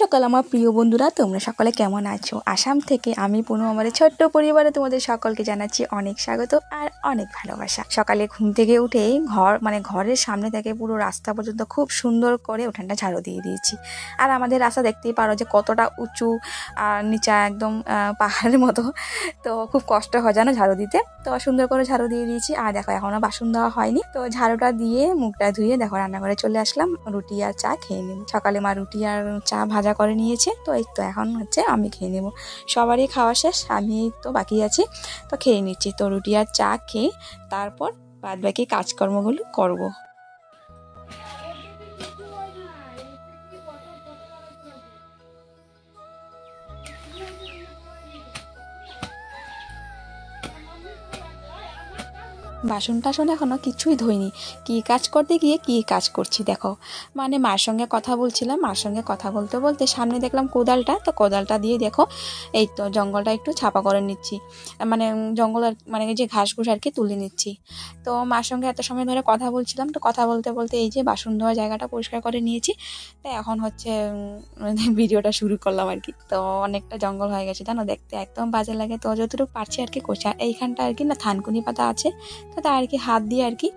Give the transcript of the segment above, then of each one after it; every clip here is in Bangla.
সকাল আমার প্রিয় বন্ধুরা, তোমরা সকলে কেমন আছো? আসাম থেকে আমি পুনু আমাদের ছোট্ট পরিবারে তোমাদের সকলকে জানাচ্ছি অনেক স্বাগত আর অনেক ভালোবাসা। সকালে ঘুম থেকে উঠে ঘরের সামনে থেকে পুরো রাস্তা পর্যন্ত খুব সুন্দর করে উঠানটা ঝাড়ু দিয়ে দিয়েছি। আর আমাদের রাস্তা দেখতেই পারো যে কতটা উঁচু আর নিচা একদম পাহাড়ের মতো, তো খুব কষ্ট হয় জানো ঝাড়ু দিতে। তো সুন্দর করে ঝাড়ু দিয়ে দিয়েছি। আর দেখো এখনো বাসন দেওয়া হয়নি, তো ঝাড়ুটা দিয়ে মুখটা ধুয়ে দেখো রান্নাঘরে চলে আসলাম রুটি আর চা খেয়ে নিব। সকালে মা রুটি আর চা ভাজা করে নিয়েছে, তো এই তো এখন হচ্ছে আমি খেয়ে নেব। সবারই খাওয়া শেষ, আমি তো বাকি আছি, তো খেয়ে নিচ্ছি। তো রুটি আর চা খেয়ে তারপর বাদ বাকি কাজকর্মগুলো করবো। বাসন টাসন এখনও কিছুই ধুইনি, কী কাজ করতে গিয়ে কী কাজ করছি দেখো। মানে মার সঙ্গে কথা বলছিলাম, মার সঙ্গে কথা বলতে বলতে সামনে দেখলাম কোদালটা, তো কোদালটা দিয়ে দেখো এই তো জঙ্গলটা একটু ছাপা করে নিচ্ছি, মানে জঙ্গল মানে যে ঘাস ঘুষ আর কি তুলে নিচ্ছি। তো মার সঙ্গে এত সময় ধরে কথা বলছিলাম, তো কথা বলতে বলতে এই যে বাসন ধোয়া জায়গাটা পরিষ্কার করে নিয়েছি। তো এখন হচ্ছে ভিডিওটা শুরু করলাম আর কি। তো অনেকটা জঙ্গল হয়ে গেছে জানো, দেখতে একদম বাজে লাগে। তো যতটুকু পারছি আর কি করছি। আর এইখানটা আর কি না থানকুনি পাতা আছে, তো তাই আর কি হাত দিয়ে আর কি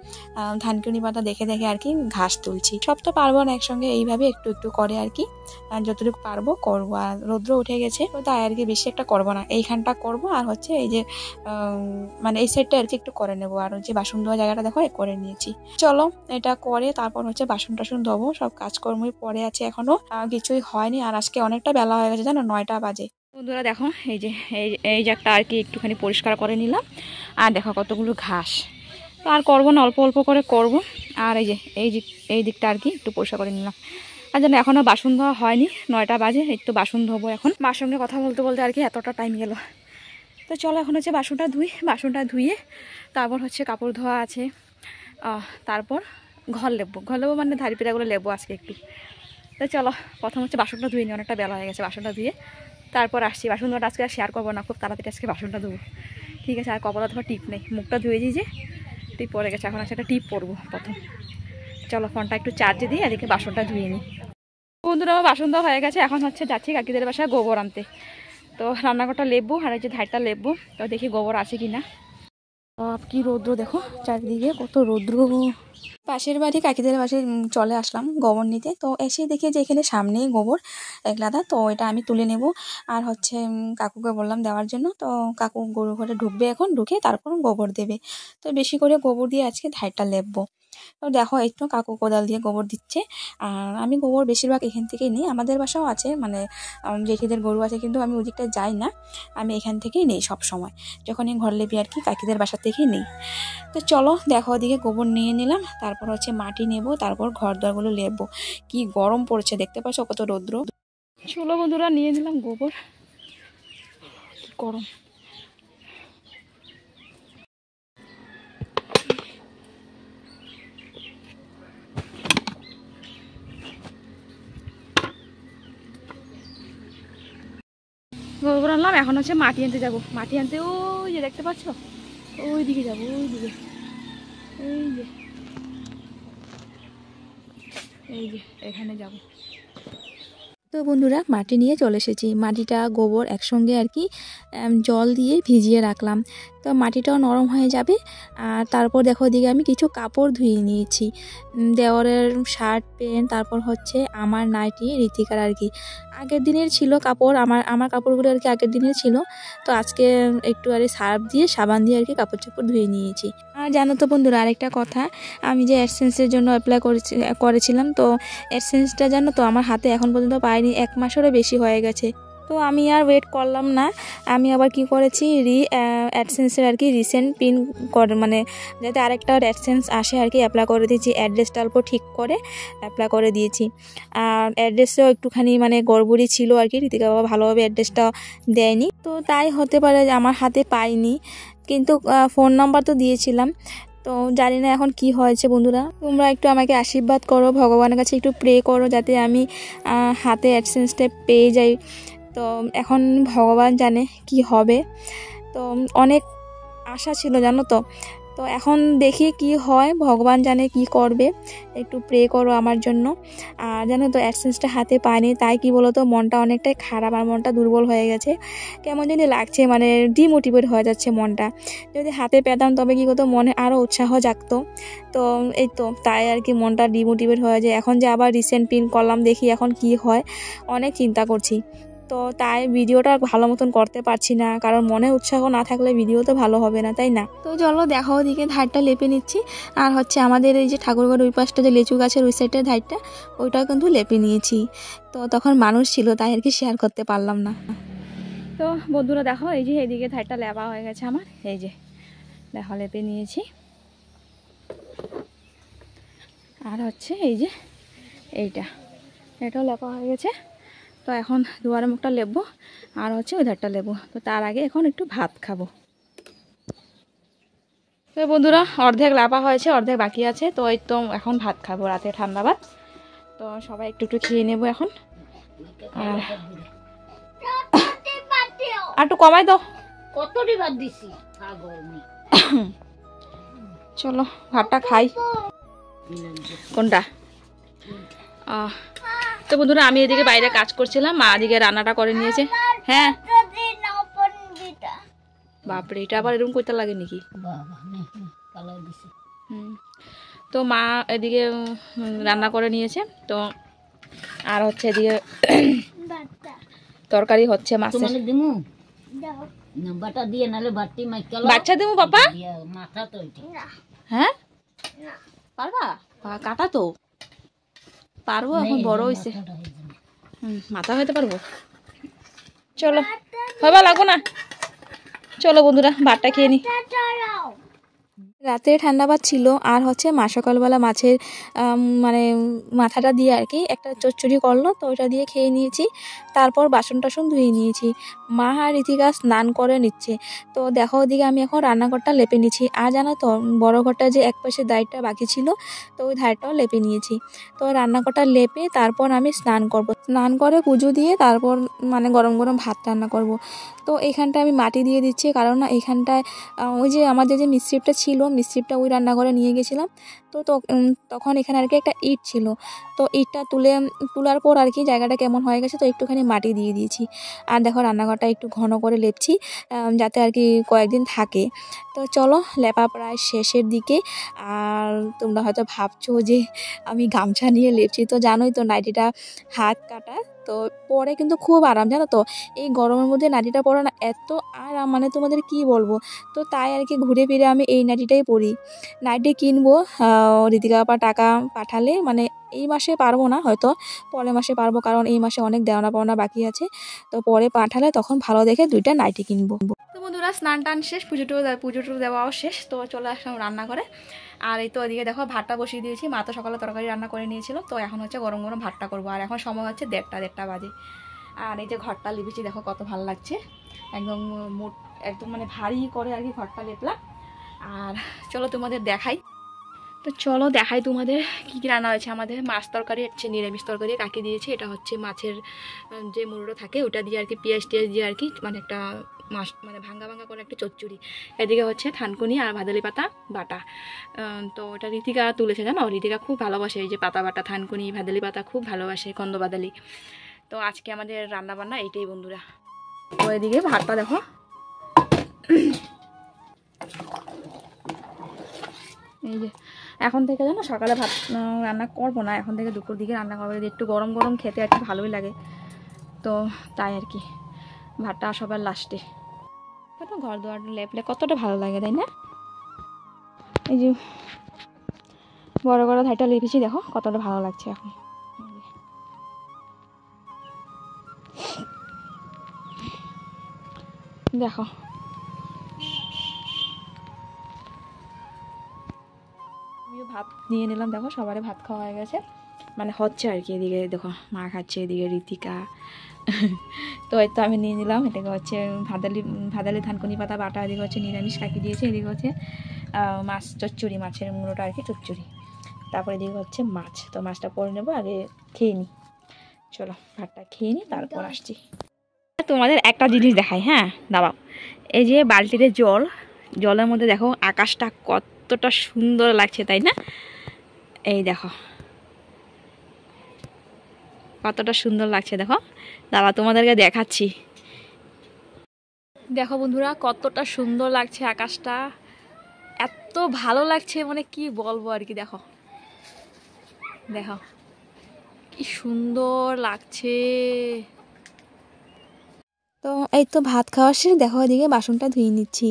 ধানকুনি পাতা দেখে দেখে আর কি ঘাস তুলছি। সব তো পারবো না একসঙ্গে, এইভাবে একটু একটু করে আর কি যতটুকু পারবো করবো। আর রৌদ্র উঠে গেছে, তো তাই আর কি বেশি একটা করবো না, এইখানটা করবো। আর হচ্ছে এই যে মানে এই সাইডটা আর কি একটু করে নেবো। আর যে বাসন ধোয়া জায়গাটা দেখো করে নিয়েছি। চলো এটা করে তারপর হচ্ছে বাসন টাসন ধোবো। সব কাজকর্মই পরে আছে, এখনো কিছুই হয়নি। আর আজকে অনেকটা বেলা হয়ে গেছে জানো, 9টা বাজে। বন্ধুরা দেখো এই যে এই জায়গাটা আর কি একটুখানি পরিষ্কার করে নিলাম। আর দেখো কতগুলো ঘাস, তো আর করবো না, অল্প অল্প করে করব। আর এই দিকটা আর কি একটু পরিষ্কার করে নিলাম। আর যেন এখনও বাসন ধোয়া হয়নি, 9টা বাজে, একটু বাসন ধোবো এখন। মার সঙ্গে কথা বলতে বলতে আর কি এতটা টাইম গেল। তো চলো এখন হচ্ছে বাসনটা ধুয়ে তারপর হচ্ছে কাপড় ধোয়া আছে, তারপর ঘর লেবো মানে ধারি পিঠাগুলো লেবো আজকে একটু। তো চলো প্রথম হচ্ছে বাসনটা ধুয়ে নিই, অনেকটা বেলা হয়ে গেছে। বাসনটা ধুয়ে তারপর আসছি। বাসন ধোয়াটা আজকে আর শেয়ার করবো না, খুব তাড়াতাড়ি আজকে বাসনটা ধুবো, ঠিক আছে। আর কপালে ধোয়া টিপ নেই, মুখটা ধুয়ে দিই যে টিপ পড়ে গেছে, এখন একটা টিপ পরবো প্রথম। চলো ফোনটা একটু চার্জে দিই, এদিকে বাসনটা ধুয়ে নিই। বন্ধুরা আমার বাসন দেওয়া হয়ে গেছে, এখন হচ্ছে যাচ্ছি কাকিদের বাসায় গোবর আনতে। তো রান্নাঘরটা লেবো আর এই যে ধারটা লেবো, তো দেখি গোবর আছে কিনা। কি রৌদ্র দেখো চারিদিকে, কত রৌদ্র। পাশের বাড়ি কাকিদের বাসায় চলে আসলাম গোবর নিতে। তো এসে দেখি যে এখানে সামনেই গোবর একলাদা, তো এটা আমি তুলে নেব। আর হচ্ছে কাকুকে বললাম দেওয়ার জন্য। তো কাকু গরু ঘরে ঢুকবে, এখন ঢুকে তারপর গোবর দেবে। তো বেশি করে গোবর দিয়ে আজকে ধারটা লেপবো। তো দেখো একটু কাকু কোদাল দিয়ে গোবর দিচ্ছে। আর আমি গোবর বেশিরভাগ এখান থেকেই নিই, আমাদের বাসাও আছে, মানে জেঠিদের গরু আছে, কিন্তু আমি ওদিকটা যাই না, আমি এখান থেকেই নিই সব সময়। যখনই ঘর লেপি আর কি কাকিদের বাসা থেকেই নিই। তো চলো দেখো ওদিকে গোবর নিয়ে নিলাম, তারপর হচ্ছে মাটি নেব, তারপর ঘর দরগুলো লেপবো। কি গরম পড়ছে দেখতে পাচ্ছ, কত রৌদ্র। চলো বন্ধুরা নিয়ে নিলাম গোবর, কি গরম। গোবর আনলাম, এখন হচ্ছে মাটি আনতে যাবো। মাটি আনতে ওই যে দেখতে পাচ্ছ, ওই দিকে যাবো, ওই দিকে, এই যে এখানে যাব। তো বন্ধুরা মাটি নিয়ে চলে এসেছি। মাটিটা গোবর একসঙ্গে আর কি জল দিয়ে ভিজিয়ে রাখলাম, তো মাটিটাও নরম হয়ে যাবে। আর তারপর দেখো ওদিকে আমি কিছু কাপড় ধুয়ে নিয়েছি, দেওরের শার্ট প্যান্ট, তারপর হচ্ছে আমার নাইটি, ঋতিকার আর কি আগের দিনের ছিল কাপড়। আমার কাপড়গুলো আর কি আগের দিনের ছিল, তো আজকে একটু আর সার্ফ দিয়ে সাবান দিয়ে আর কি কাপড় চোপড় ধুয়ে নিয়েছি। আর জানো তো বন্ধুরা আরেকটা কথা, আমি যে অ্যাডসেন্সের জন্য অ্যাপ্লাই করেছিলাম, তো অ্যাডসেন্সটা জানো তো আমার হাতে এখন পর্যন্ত পাইনি, 1 মাসেরও বেশি হয়ে গেছে। তো আমি আর ওয়েট করলাম না, আমি আবার কি করেছি অ্যাডসেন্সের আর কি রিসেন্ট পিন করে, মানে যাতে আরেকটা অ্যাডসেন্স আসে আর কি অ্যাপ্লাই করে দিয়েছি। অ্যাড্রেসটা অল্প ঠিক করে অ্যাপ্লাই করে দিয়েছি। আর অ্যাড্রেসটাও একটুখানি মানে গড়বড়ি ছিল আর কি, ঋতিকা বাবা ভালোভাবে অ্যাড্রেসটা দেয়নি, তো তাই হতে পারে যে আমার হাতে পাইনি, কিন্তু ফোন নাম্বার তো দিয়েছিলাম। তো জানি না এখন কি হয়েছে। বন্ধুরা তোমরা একটু আমাকে আশীর্বাদ করো, ভগবানের কাছে একটু প্রে করো যাতে আমি হাতে অ্যাডসেন্সটা পেয়ে যাই। তো এখন ভগবান জানে কি হবে। তো অনেক আশা ছিল জানো তো, তো এখন দেখি কি হয়, ভগবান জানে কি করবে, একটু প্রে করো আমার জন্য। আর জানো তো অ্যাডসেন্সটা হাতে পাইনি, তাই কি বলো তো মনটা অনেকটাই খারাপ আর মনটা দুর্বল হয়ে গেছে, কেমন জানি লাগছে, মানে ডিমোটিভেট হয়ে যাচ্ছে মনটা। যদি হাতে পেতাম তবে কি করতো মনে আরও উৎসাহ জাগতো। তো এই তো তাই আর কি মনটা ডিমোটিভেট হয়ে যায়। এখন যে আবার রিসেন্ট পিন করলাম, দেখি এখন কি হয়, অনেক চিন্তা করছি। তো তাই ভিডিওটা ভালো মতন করতে পারছি না, কারণ মনে উৎসাহ না থাকলে ভিডিও তো ভালো হবে না, তাই না? তো চলো দেখো, ওদিকে ধারটা লেপে নিচ্ছি। আর হচ্ছে আমাদের এই যে ঠাকুরঘর ওই পাশটা যে লিচু গাছের ওই সাইডের ধারটা, ওইটাও কিন্তু লেপে নিয়েছি। তো তখন মানুষ ছিল তাই আর কি শেয়ার করতে পারলাম না। তো বন্ধুরা দেখো, এই যে এইদিকে ধারটা লেপা হয়ে গেছে আমার, এই যে দেখো লেপে নিয়েছি। আর হচ্ছে এই যে এটাও লেপা হয়ে গেছে। তো এখন দুয়ারে মুখটা লেপবো আর হচ্ছে ওই ধারটা লেপবো। তো তার আগে এখন একটু ভাত খাবো। তো বন্ধুরা অর্ধেক লেপা হয়েছে, অর্ধেক বাকি আছে। তো এই তো এখন ভাত খাবো, রাতে ঠান্ডা ভাত। তো সবাই একটু একটু খেয়ে নেবো এখন। আর একটু কমাই দাও, চলো ভাতটা খাই। কোনটা? তো বন্ধুরা আমি এদিকে বাইরে কাজ করছিলাম, মা এদিকে রান্নাটা করে নিয়েছে। হ্যাঁ বাপরে, এটা আবার এরকম করতে লাগে নাকি? তো মা এদিকে রান্না করে নিয়েছে। তো আর হচ্ছে এদিকে তরকারি হচ্ছে মাছের। বাচ্চা দেবো বাবা? হ্যাঁ পারবা? কাটা তো পারবো, এখন বড় হয়েছে। মাথা হইতে পারবো। চলো হবা লাগবো না, চলো বন্ধুরা ভাতটা খেয়ে নি। রাতে ঠান্ডা ভাত ছিল। আর হচ্ছে মা সকালবেলা মাছের মানে মাথাটা দিয়ে আর কি একটা চচ্চড়ি করলো, তো ওইটা দিয়ে খেয়ে নিয়েছি। তারপর বাসন টাসন ধুয়ে নিয়েছি। মা আর ঋতিকা স্নান করে নিচ্ছে। তো দেখো ওদিকে আমি এখন রান্নাঘরটা লেপে নিয়েছি। আর জানো তো বড় ঘরটা যে এক পাশে দাঁড়টা বাকি ছিল, তো ওই ধারটাও লেপে নিয়েছি। তো রান্নাঘরটা লেপে তারপর আমি স্নান করব, স্নান করে পুজো দিয়ে তারপর মানে গরম গরম ভাত রান্না করব। তো এইখানটা আমি মাটি দিয়ে দিচ্ছি, কারণ না এইখানটায় ওই যে আমাদের যে মিস্ত্রিটা ছিল, মিস্ত্রিটা ওই রান্নাঘরে নিয়ে গেছিলাম। তো তখন এখানে আর কি একটা ইট ছিল। তো ইটটা তোলার পর আর কি জায়গাটা কেমন হয়ে গেছে, তো একটুখানি মাটি দিয়ে দিয়েছি। আর দেখো রান্নাঘরটা একটু ঘন করে লেপছি, যাতে আর কি কয়েকদিন থাকে। তো চলো লেপা প্রায় শেষের দিকে। আর তোমরা হয়তো ভাবছো যে আমি গামছা নিয়ে লেপছি, তো জানোই তো নাইটিটা হাত কাটা, তো পরে কিন্তু খুব আরাম, জানো তো এই গরমের মধ্যে নাইটিটা পরে না এত আরাম, মানে তোমাদের কি বলবো। তো তাই আর কি ঘুরে ফিরে আমি এই নাইটিটাই পরি। নাইটি কিনবো, ঋতিকা আপা টাকা পাঠালে, মানে এই মাসে পারবো না, হয়তো পরের মাসে পারবো, কারণ এই মাসে অনেক দেওনা পাওনা বাকি আছে। তো পরে পাঠালে তখন ভালো দেখে 2টা নাইটি কিনবো। তো বন্ধুরা স্নান টান শেষ, পুজো দেওয়াও শেষ। তো চলে আসলাম রান্না করে। আর এই তো ওদিকে দেখো ভাতটা বসিয়ে দিয়েছি। মা তো সকালে তরকারি রান্না করে নিয়েছিল। তো এখন হচ্ছে গরম গরম ভাতটা করবো। আর এখন সময় হচ্ছে 1:30 বাজে। আর এই যে ঘরটা লিপেছি, দেখো কত ভালো লাগছে, একদম একদম মানে ভারী করে আর কি ঘরটা লেপলাম। আর চলো তোমাদের দেখাই। তো চলো দেখাই তোমাদের কী কী রান্না হয়েছে। আমাদের মাছ তরকারি হচ্ছে, নিরামিষ তরকারি কাকে দিয়েছি। এটা হচ্ছে মাছের যে মুড়োটা থাকে ওটা দিয়ে আর কি পেঁয়াজ টিয়াজ দিয়ে আর কি, মানে একটা মাছ মানে ভাঙ্গা ভাঙ্গা করে একটা চচ্চড়ি। এদিকে হচ্ছে থানকুনি আর ভাদালি পাতা বাটা। তো ওটা ঋতিকা তুলেছে, জানো ঋতিকা খুব ভালোবাসে এই যে পাতা বাটা, থানকুনি, ভাদালি পাতা খুব ভালোবাসে, কন্দ বাদালি। তো আজকে আমাদের রান্না বান্না এইটাই বন্ধুরা। তো এদিকে ভাতটা দেখো, এই যে এখন থেকে জানো সকালে ভাত রান্না করবো না, এখন থেকে দুপুর দিকে রান্না করবো, একটু গরম গরম খেতে আর কি ভালোই লাগে। তো তাই আর কি ভাতটা সবার লাস্টে। কত ঘর দুয়ার লেপলে কতটা ভালো লাগে, তাই না? এই যে বড় বড় ধাইটা লেপেছি, দেখো কতটা ভালো লাগছে এখন। দেখো আমিও ভাত নিয়ে নিলাম, দেখো সবারই ভাত খাওয়া হয়ে গেছে, মানে হচ্ছে আর কি। এদিকে দেখো মা খাচ্ছে, এদিকে ঋতিকা। তো এই তো আমি নিয়ে নিলাম। এটাকে হচ্ছে ভাদালি থানকুনি পাতা বাটা, এদিকে হচ্ছে নিরামিষ কাকি দিয়েছে, এদিকে হচ্ছে মাছ চচ্চড়ি, মাছের মুড়োটা আর কি চচ্চড়ি। তারপরে এদিকে হচ্ছে মাছ। তো মাছটা পরে নেবো, আগে খেয়ে নিই। চলো ভাতটা খেয়ে নিই, তারপর আসছি। তোমাদের একটা জিনিস দেখাই, হ্যাঁ দাঁড়াও। এই যে বালতিতে জল, জলের মধ্যে দেখো আকাশটা কতটা সুন্দর লাগছে, তাই না? এই দেখো কতটা সুন্দর লাগছে, দেখো দাঁড়া তোমাদেরকে দেখাচ্ছি। দেখো বন্ধুরা কতটা সুন্দর লাগছে আকাশটা, এত ভালো লাগছে মানে কি বলবো আর কি। দেখো দেখো কি সুন্দর লাগছে। তো এই তো ভাত খাওয়া শেষ, দেখো ওইদিকে বাসনটা ধুয়ে নিচ্ছি।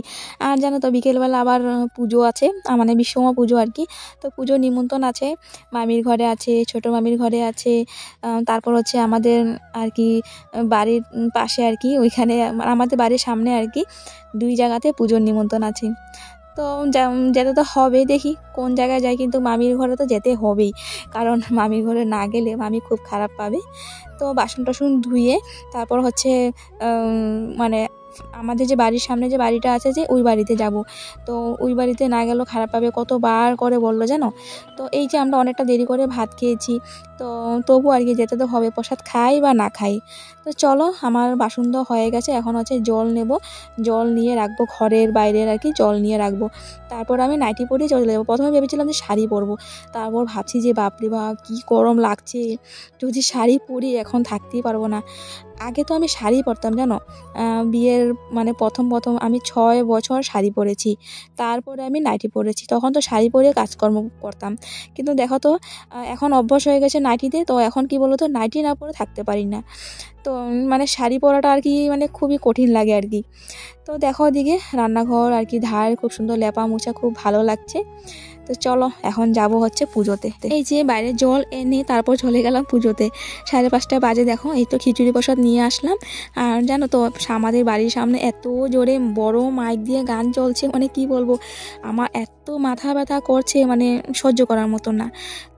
আর জানো তো বিকেলবেলা আবার পুজো আছে, মানে বিশ্বকর্মা পুজো আর কি। তো পুজোর নিমন্ত্রণ আছে, মামির ঘরে আছে, ছোট মামির ঘরে আছে, তারপর হচ্ছে আমাদের আর কি বাড়ির পাশে আর কি, ওইখানে আমাদের বাড়ির সামনে আর কি 2 জায়গাতে পুজোর নিমন্ত্রণ আছে। তো যেতে তো হবে, দেখি কোন জায়গায় যাই, কিন্তু মামির ঘরে তো যেতে হবেই, কারণ মামির ঘরে না গেলে মামি খুব খারাপ পাবে। তো বাসন টাসন ধুয়ে তারপর হচ্ছে মানে আমাদের যে বাড়ির সামনে যে বাড়িটা আছে যে ওই বাড়িতে যাব। তো ওই বাড়িতে না গেলেও খারাপ পাবে, কতবার করে বললো জানো। তো এই যে আমরা অনেকটা দেরি করে ভাত খেয়েছি, তো তবু আর কি যেতে তো হবে, প্রসাদ খাই বা না খাই। তো চলো, আমার বাসন তো হয়ে গেছে, এখন হচ্ছে জল নেব, জল নিয়ে রাখবো ঘরের বাইরের আর কি, জল নিয়ে রাখবো। তারপর আমি নাইটি পরেই চলে যাবো। প্রথমে ভেবেছিলাম যে শাড়ি পরবো, তারপর ভাবছি যে বাপরে বাপ কী গরম লাগছে, যদি শাড়ি পরি এখন থাকতেই পারবো না। আগে তো আমি শাড়ি পরতাম জানো, বিয়ের মানে প্রথম আমি 6 বছর শাড়ি পরেছি, তারপরে আমি নাইটি পরেছি, তখন তো শাড়ি পরে কাজকর্ম করতাম। কিন্তু দেখো তো এখন অভ্যাস হয়ে গেছে নাইটিতে, তো এখন কি বলো তো, নাইটি না পরে থাকতে পারি না। তো মানে শাড়ি পরাটা আর কি মানে খুবই কঠিন লাগে আর কি। তো দেখো ওদিকে রান্নাঘর আর কি ধার খুব সুন্দর লেপা মোছা, খুব ভালো লাগছে। তো চলো এখন যাব হচ্ছে পুজোতে। এই যে বাইরে জল এনে তারপর চলে গেলাম পুজোতে। 5:30 বাজে, দেখো এই তো খিচুড়ি প্রসাদ নিয়ে আসলাম। আর জানো তো আমাদের বাড়ির সামনে এত জোরে বড় মাইক দিয়ে গান চলছে, মানে কি বলবো, আমার এত মাথা ব্যথা করছে, মানে সহ্য করার মতো না।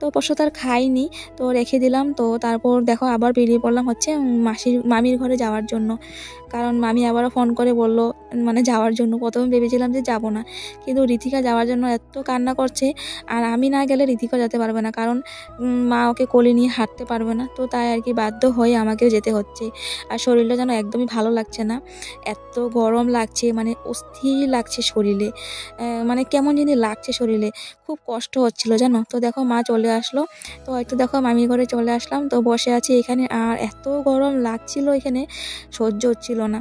তো প্রসাদ আর খাইনি, তো রেখে দিলাম। তো তারপর দেখো আবার বেরিয়ে পড়লাম হচ্ছে মামির ঘরে যাওয়ার জন্য, কারণ মামি আবারও ফোন করে বলল মানে যাওয়ার জন্য। প্রথমে ভেবেছিলাম যে যাব না, কিন্তু ঋতিকা যাওয়ার জন্য এত কান্না করছে, আর আমি না গেলে ঋতিকা যেতে পারবে না, কারণ মা ওকে কোলে নিয়ে হাঁটতে পারবে না। তো তাই আর কি বাধ্য হয়ে আমাকেও যেতে হচ্ছে। আর শরীরটা যেন একদমই ভালো লাগছে না, এত গরম লাগছে, মানে অস্থির লাগছে শরীরে, মানে কেমন জানি লাগছে শরীরে, খুব কষ্ট হচ্ছিল জানো। তো দেখো মা চলে আসলো, তো হয়তো দেখো মামির ঘরে চলে আসলাম, তো বসে আছি এখানে, আর এত গরম লাগছিল এখানে, সহ্য হচ্ছিল না।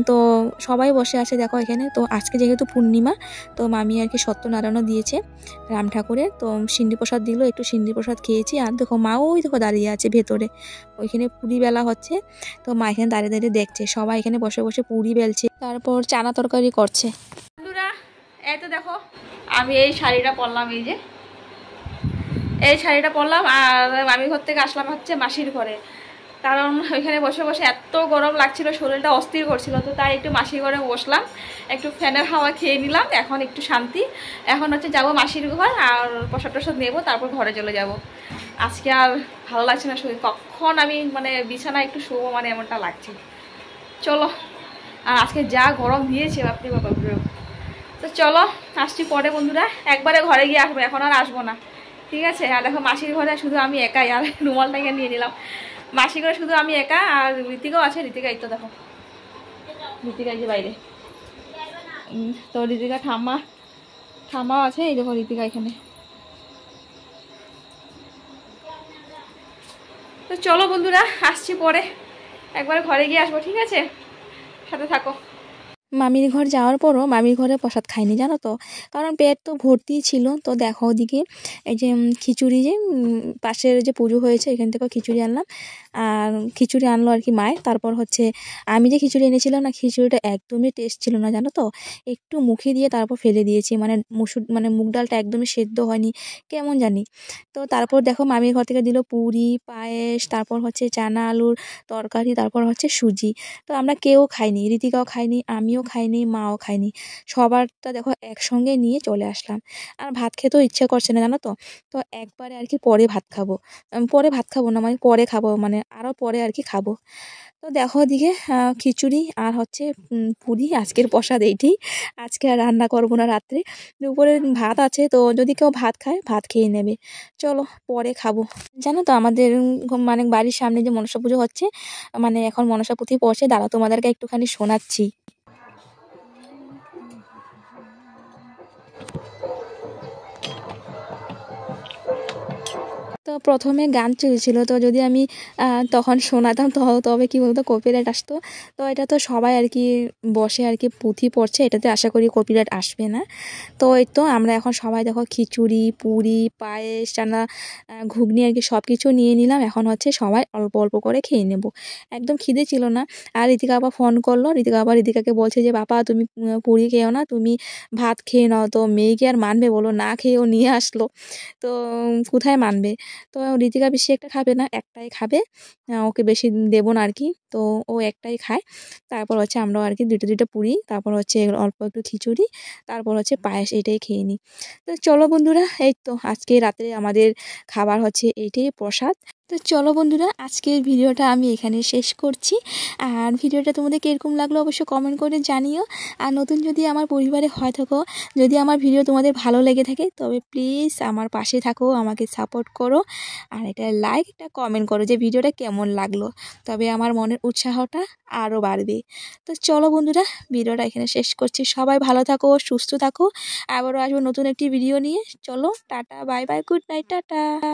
তো সবাই বসে আছে দেখো এখানে। তো আজকে যেহেতু পূর্ণিমা, তো মামি আর কি সত্যনারায়ণও দিয়েছে রাম ঠাকুরের, তো সিন্নি প্রসাদ দিল, একটু সিন্নি প্রসাদ খেয়েছি। আর দেখো মা ওই দেখো দাঁড়িয়ে আছে ভেতরে, ওইখানে পুরি বেলা হচ্ছে। তো মা এখানে দাঁড়িয়ে দাঁড়িয়ে দেখছে, সবাই এখানে বসে বসে পুরি বেলছে, তারপর চানা তরকারি করছে। বন্ধুরা এই তো দেখো আমি এই শাড়িটা পরলাম, এই শাড়িটা পরলাম, আর মামি ঘর থেকে আসলাম হচ্ছে মাসির ঘরে, কারণ ওইখানে বসে বসে এত গরম লাগছিল, শরীরটা অস্থির করছিল। তো তাই একটু মাসির ঘরে বসলাম, একটু ফ্যানের হাওয়া খেয়ে নিলাম, এখন একটু শান্তি। এখন হচ্ছে যাব মাসির ঘর, আর প্রসাদ টসাদ নেবো, তারপর ঘরে চলে যাব। আজকে আর ভালো লাগছে না শরীর, কখন আমি মানে বিছানায় একটু শোবো মানে এমনটা লাগছে। চলো, আর আজকে যা গরম দিয়েছে বাপরে বাবা। তো চলো আসছি পরে বন্ধুরা, একবারে ঘরে গিয়ে আসবো, এখন আর আসবো না, ঠিক আছে? আর দেখো মাসির ঘরে শুধু আমি একাই, আর রুমালটাকে নিয়ে নিলাম। মাসি করে শুধু আমি একা, আর ঋতিকাও আছে, ঋতিকা এই তো দেখো, ঋতিকা এই যে বাইরে। তো ঋতিকা ঠাম্মাও আছে, এই দেখো ঋতিকা এখানে। তো চলো বন্ধুরা আসছি পরে, একবার ঘরে গিয়ে আসবো, ঠিক আছে? সাথে থাকো। মামির ঘর যাওয়ার পরও মামির ঘরে প্রসাদ খাইনি জানো তো, কারণ পেট তো ভর্তিই ছিল। তো দেখো ওদিকে এই যে খিচুড়ি, যে পাশের যে পুজো হয়েছে এখান থেকে খিচুড়ি আনলাম, আর খিচুড়ি আনলো আর কি মায়ের। তারপর হচ্ছে আমি যে খিচুড়ি এনেছিলাম না, খিচুড়িটা একদমই টেস্ট ছিল না জানো তো, একটু মুখে দিয়ে তারপর ফেলে দিয়েছি, মানে মুগ ডালটা একদমই সেদ্ধ হয়নি, কেমন জানি। তো তারপর দেখো মামির ঘর থেকে দিল পুরি, পায়েস, তারপর হচ্ছে চানা আলুর তরকারি, তারপর হচ্ছে সুজি। তো আমরা কেউ খাইনি, ঋতিকাও খাইনি, আমিও খাইনি, মাও খাইনি, সবারটা দেখো একসঙ্গে নিয়ে চলে আসলাম। আর ভাত খেতেও ইচ্ছে করছে না জানো তো। তো একবারে আর কি পরে ভাত খাবো, পরে ভাত খাবো না, মানে পরে খাবো, মানে আরও পরে আর কি খাবো। তো দেখো ওদিকে খিচুড়ি আর হচ্ছে পুরি, আজকের প্রসাদ এইটি। আজকে আর রান্না করবো না রাত্রে, দুপুরে ভাত আছে, তো যদি কেউ ভাত খায় ভাত খেয়ে নেবে, চলো পরে খাবো। জানো তো আমাদের মানে বাড়ির সামনে যে মনসা পুজো হচ্ছে, মানে এখন মনসা পুঁথি পড়ছে, দাঁড়া তোমাদেরকে একটুখানি শোনাচ্ছি। তো প্রথমে গান চলছিল, তো যদি আমি তখন শোনাতাম তবে কি বলতো কপিরাইট আসতো। তো এটা তো সবাই আর কি বসে আর কি পুঁথি পড়ছে, এটাতে আশা করি কপিরাইট আসবে না। তো এই তো আমরা এখন সবাই দেখো খিচুড়ি, পুরি, পায়েস, চানা, ঘুগনি আর কি সব কিছু নিয়ে নিলাম। এখন হচ্ছে সবাই অল্প অল্প করে খেয়ে নেব। একদম খিদে ছিল না। আর ঋতিকা আবার ফোন করলো, ঋতিকাকে বলছে যে বাবা তুমি পুরি খেও না, তুমি ভাত খেয়ে নাও। তো মেয়েকে আর মানবে বলো, না খেয়েও নিয়ে আসলো। তো কোথায় মানবে। তো ঋতিকা বেশি একটা খাবে না, একটাই খাবে, ওকে বেশি দেবো না আর কি। তো ও একটাই খায়। তারপর হচ্ছে আমরাও আর কি দুটো পুরি, তারপর হচ্ছে অল্প একটু খিচুড়ি, তারপর হচ্ছে পায়েস, এটাই খেয়ে নিই। তো চলো বন্ধুরা, এই তো আজকে রাত্রে আমাদের খাবার হচ্ছে এইটাই প্রসাদ। তো চলো বন্ধুরা, আজকের ভিডিওটা আমি এখানে শেষ করছি। আর ভিডিওটা তোমাদের কীরকম লাগলো অবশ্যই কমেন্ট করে জানিও। আর নতুন যদি আমার পরিবারে হয় থাকো, যদি আমার ভিডিও তোমাদের ভালো লেগে থাকে, তবে প্লিজ আমার পাশে থাকো, আমাকে সাপোর্ট করো। আর এটা লাইক, একটা কমেন্ট করো যে ভিডিওটা কেমন লাগলো, তবে আমার মনের উৎসাহটা আরও বাড়বে। তো চলো বন্ধুরা, ভিডিওটা এখানে শেষ করছি। সবাই ভালো থাকো, সুস্থ থাকো। আবারও আসবো নতুন একটি ভিডিও নিয়ে। চলো tata, bye bye, good night, tata.